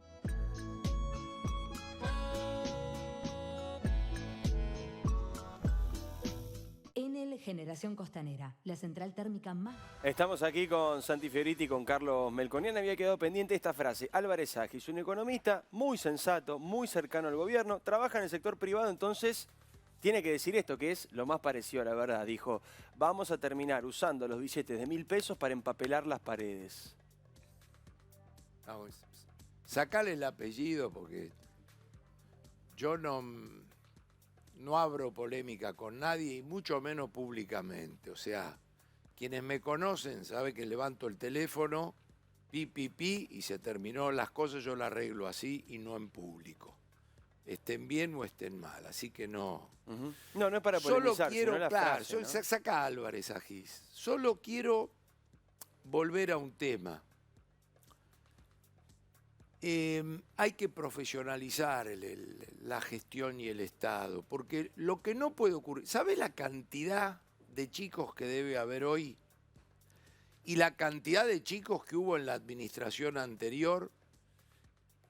Enel Generación Costanera, la central térmica más... Estamos aquí con Santi Fioriti y con Carlos Melconian. Había quedado pendiente esta frase. Álvarez Agis, un economista muy sensato, muy cercano al gobierno, trabaja en el sector privado, entonces tiene que decir esto, que es lo más parecido a la verdad. Dijo, vamos a terminar usando los billetes de 1.000 pesos para empapelar las paredes. Vamos, sacale el apellido porque yo no abro polémica con nadie y mucho menos públicamente. O sea, quienes me conocen saben que levanto el teléfono, pi, y se terminó las cosas, yo las arreglo así y no en público. Estén bien o estén mal, así que no. No es para polemizar, solo quiero, sino la claro, frase, ¿no? Saca a Álvarez Agis. Solo quiero volver a un tema. Hay que profesionalizar la gestión y el Estado, porque lo que no puede ocurrir... ¿Sabe la cantidad de chicos que debe haber hoy? Y la cantidad de chicos que hubo en la administración anterior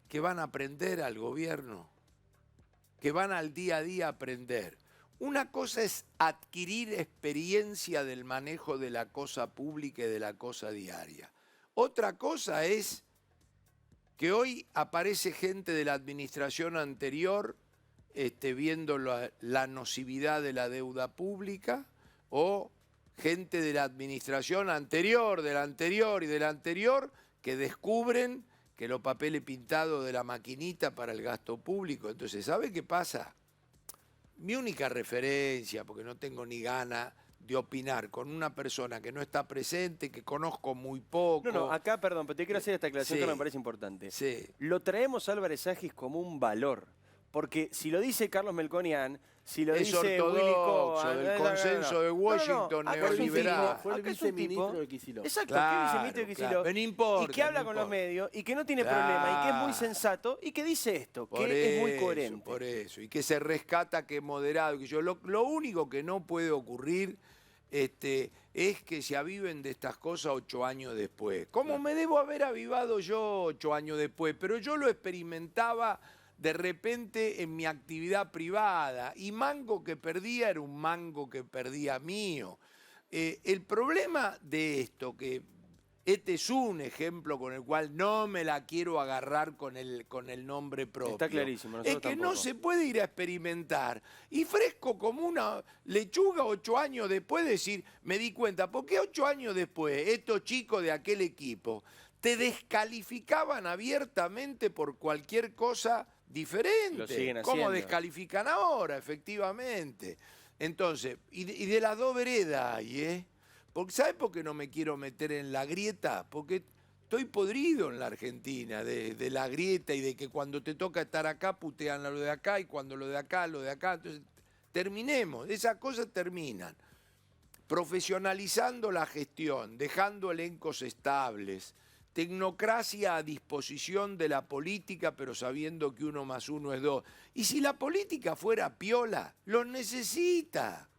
que van a aprender al gobierno, que van al día a día a aprender. Una cosa es adquirir experiencia del manejo de la cosa pública y de la cosa diaria. Otra cosa es que hoy aparece gente de la administración anterior viendo la nocividad de la deuda pública, o gente de la administración anterior, de la anterior y de la anterior, que descubren que los papeles pintados de la maquinita para el gasto público. Entonces, ¿sabe qué pasa? Mi única referencia, porque no tengo ni gana de opinar con una persona que no está presente, que conozco muy poco. No, acá, perdón, pero te quiero hacer esta aclaración que me parece importante. Lo traemos a Álvarez Agis como un valor. Porque si lo dice Carlos Melconian, si lo dice Willy Cohen, del consenso de Washington neoliberal. Fue el viceministro de Kicillof. Exacto, que es viceministro de Kicillof. No importa, y que habla con los medios, y que no tiene problema, y que es muy sensato, y que dice esto, que es muy coherente. Por eso, y que se rescata, que es moderado. Que lo único que no puede ocurrir es que se aviven de estas cosas 8 años después. ¿Cómo me debo haber avivado yo 8 años después? Pero yo lo experimentaba de repente en mi actividad privada, y mango que perdía era un mango que perdía mío. El problema de esto, que este es un ejemplo con el cual no me la quiero agarrar con el nombre propio. Está clarísimo. Es que no se puede ir a experimentar y fresco como una lechuga 8 años después decir, me di cuenta, porque 8 años después estos chicos de aquel equipo te descalificaban abiertamente por cualquier cosa diferente. Lo siguen haciendo. ¿Cómo descalifican ahora, efectivamente? Entonces, y de las dos veredas hay, Porque, ¿sabes por qué no me quiero meter en la grieta? Porque estoy podrido en la Argentina de la grieta y de que cuando te toca estar acá putean a lo de acá, y cuando lo de acá, lo de acá. Entonces, terminemos, esas cosas terminan. Profesionalizando la gestión, dejando elencos estables, tecnocracia a disposición de la política, pero sabiendo que 1 más 1 es 2. Y si la política fuera piola, los necesita.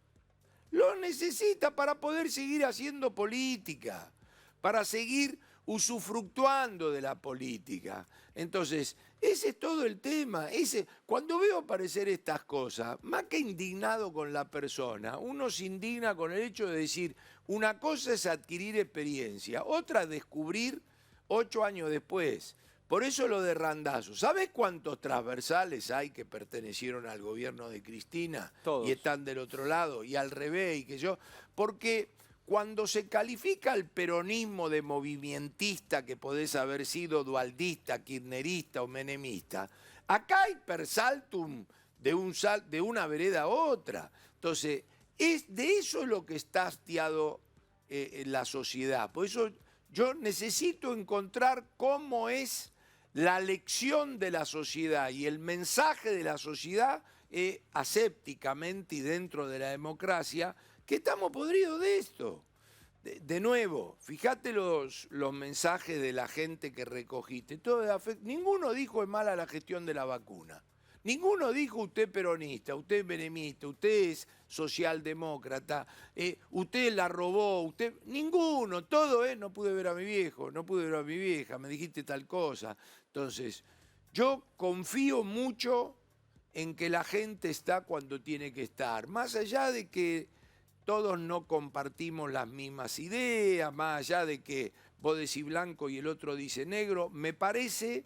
Los necesita para poder seguir haciendo política, para seguir usufructuando de la política. Entonces, ese es todo el tema. Cuando veo aparecer estas cosas, más que indignado con la persona, uno se indigna con el hecho de decir, una cosa es adquirir experiencia, otra descubrir 8 años después. Por eso lo de Randazzo. ¿Sabes cuántos transversales hay que pertenecieron al gobierno de Cristina? Todos. Y están del otro lado, y al revés, y que yo... Porque cuando se califica el peronismo de movimentista, que podés haber sido dualdista, kirchnerista o menemista, acá hay per saltum de una vereda a otra. Entonces, De eso es lo que está hastiado la sociedad. Por eso yo necesito encontrar cómo es la lección de la sociedad y el mensaje de la sociedad asépticamente y dentro de la democracia, que estamos podridos de esto. De nuevo, fíjate los mensajes de la gente que recogiste. Ninguno dijo es mala la gestión de la vacuna. Ninguno dijo usted peronista, usted menemista, usted es socialdemócrata, usted la robó, ninguno, todo es no pude ver a mi viejo, no pude ver a mi vieja, me dijiste tal cosa. Entonces, yo confío mucho en que la gente está cuando tiene que estar, más allá de que todos no compartimos las mismas ideas, más allá de que vos decís blanco y el otro dice negro, me parece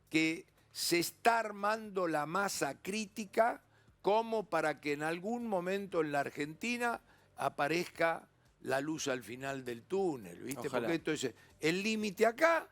que se está armando la masa crítica como para que en algún momento en la Argentina aparezca la luz al final del túnel, ¿viste? Ojalá. Porque esto es el límite acá,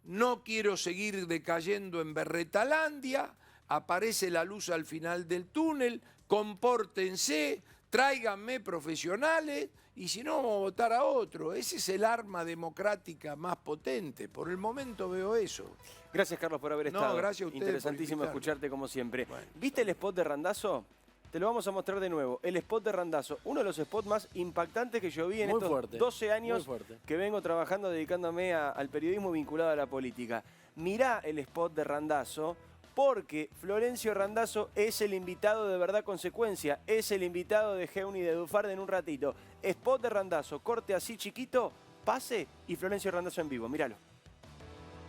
no quiero seguir decayendo en Berretalandia, aparece la luz al final del túnel, compórtense, tráiganme profesionales y si no vamos a votar a otro. Ese es el arma democrática más potente. Por el momento veo eso. Gracias, Carlos, por haber estado. No, gracias a ustedes. Interesantísimo escucharte como siempre. Bueno. ¿Viste el spot de Randazzo? Te lo vamos a mostrar de nuevo. El spot de Randazzo, uno de los spots más impactantes que yo vi en estos 12 años que vengo trabajando, dedicándome al periodismo vinculado a la política. Mirá el spot de Randazzo, porque Florencio Randazzo es el invitado de Verdad Consecuencia, es el invitado de Geuni de Dufarde en un ratito. Spot de Randazzo, corte así chiquito, pase y Florencio Randazzo en vivo, míralo.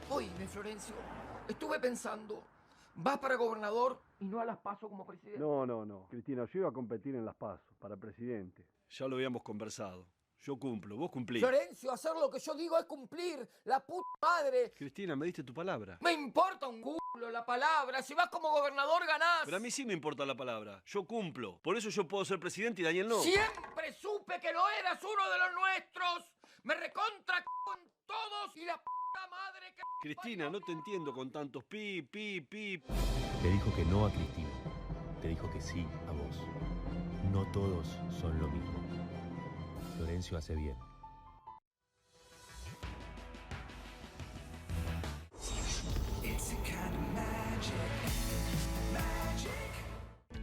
Oíme, Florencio, estuve pensando, vas para gobernador y no a las PASO como presidente. No, Cristina, yo iba a competir en las PASO para presidente. Ya lo habíamos conversado. Yo cumplo, vos cumplís. Florencio, hacer lo que yo digo es cumplir. La puta madre. Cristina, me diste tu palabra. Me importa un culo la palabra. Si vas como gobernador, ganás. Pero a mí sí me importa la palabra. Yo cumplo. Por eso yo puedo ser presidente y Daniel no. Siempre supe que lo eras uno de los nuestros. Me recontra en todos y la puta madre que... Cristina, no te entiendo con tantos pip. Te dijo que no a Cristina. Te dijo que sí a vos. No todos son lo mismo. Florencio hace bien.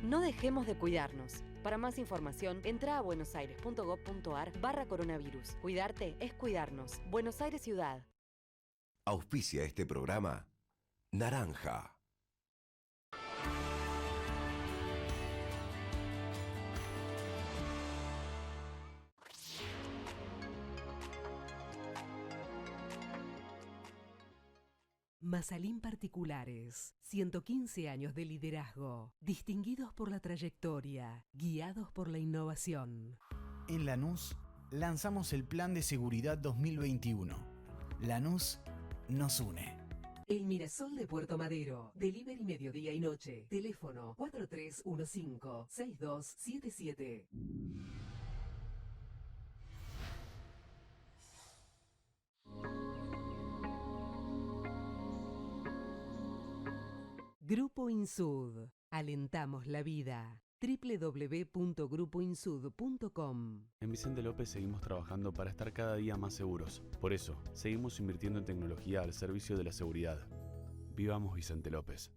No dejemos de cuidarnos. Para más información, entra a buenosaires.gov.ar/coronavirus. Cuidarte es cuidarnos. Buenos Aires Ciudad. Auspicia este programa Naranja. Mazalín Particulares, 115 años de liderazgo, distinguidos por la trayectoria, guiados por la innovación. En Lanús lanzamos el Plan de Seguridad 2021. Lanús nos une. El Mirasol de Puerto Madero, delivery mediodía y noche, teléfono 4315-6277. Grupo Insud. Alentamos la vida. www.grupoinsud.com. En Vicente López seguimos trabajando para estar cada día más seguros. Por eso, seguimos invirtiendo en tecnología al servicio de la seguridad. Vivamos Vicente López.